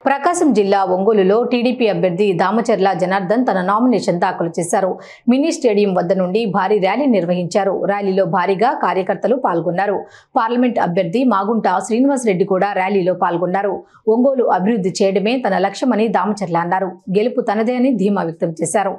ప్రకాశం జిల్లా ఒంగోలులో టీడీపీ అభ్యర్థి దామచర్ల జనార్దన్ తన నామినేషన్ దాఖలు చేశారు. మినీ స్టేడియం వద్ద నుండి భారీ ర్యాలీ నిర్వహించారు. ర్యాలీలో భారీగా కార్యకర్తలు పాల్గొన్నారు. పార్లమెంట్ అభ్యర్థి మాగుంట శ్రీనివాసరెడ్డి కూడా ర్యాలీలో పాల్గొన్నారు. ఒంగోలు అభివృద్ధి చేయడమే తన లక్ష్యమని దామచర్ల అన్నారు. గెలుపు తనదే అని ధీమా వ్యక్తం చేశారు.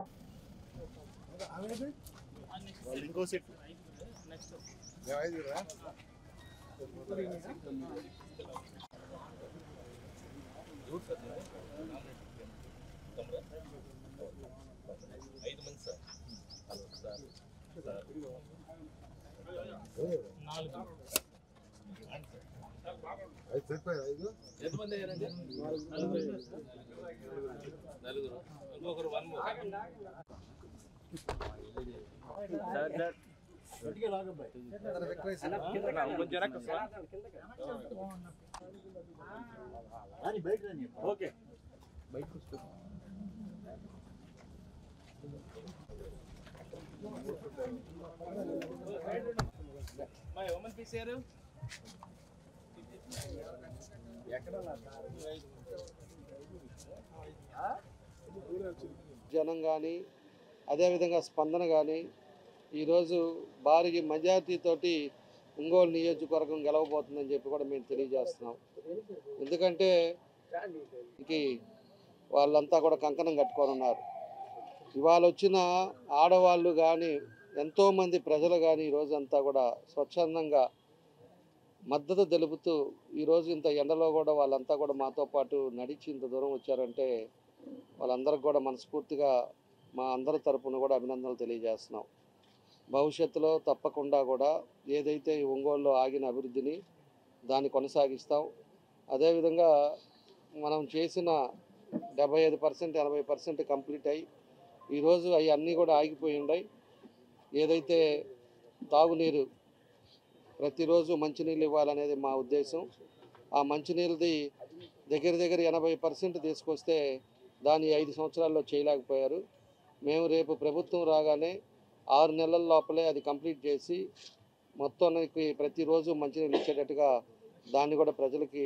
జనం కానీ అదేవిధంగా స్పందన కానీ ఈరోజు భారీ మెజారిటీతోటి ఒంగోలు నియోజకవర్గం గెలవబోతుందని చెప్పి కూడా మేము తెలియజేస్తున్నాం. ఎందుకంటే వాళ్ళంతా కూడా కంకణం కట్టుకొని ఉన్నారు. ఇవాళ వచ్చిన ఆడవాళ్ళు కానీ ఎంతోమంది ప్రజలు కానీ ఈరోజు అంతా కూడా స్వచ్ఛందంగా మద్దతు తెలుపుతూ ఈరోజు ఇంత ఎండలో కూడా వాళ్ళంతా కూడా మాతో పాటు నడిచి ఇంత దూరం వచ్చారంటే వాళ్ళందరికీ కూడా మనస్ఫూర్తిగా మా అందరి తరపున కూడా అభినందనలు తెలియజేస్తున్నాం. భవిష్యత్తులో తప్పకుండా కూడా ఏదైతే ఈ ఒంగోలులో ఆగిన అభివృద్ధిని దాన్ని కొనసాగిస్తాం. అదేవిధంగా మనం చేసిన 75% 80% కంప్లీట్ అయ్యి ఈరోజు అవి అన్నీ కూడా ఆగిపోయి ఉన్నాయి. ఏదైతే తాగునీరు ప్రతిరోజు మంచినీళ్ళు ఇవ్వాలనేది మా ఉద్దేశం. ఆ మంచినీళ్ళది దగ్గర 80% తీసుకొస్తే దాన్ని 5 సంవత్సరాల్లో చేయలేకపోయారు. మేము రేపు ప్రభుత్వం రాగానే 6 నెలల లోపలే అది కంప్లీట్ చేసి మొత్తానికి ప్రతిరోజు మంచినీళ్ళు ఇచ్చేటట్టుగా దాన్ని కూడా ప్రజలకి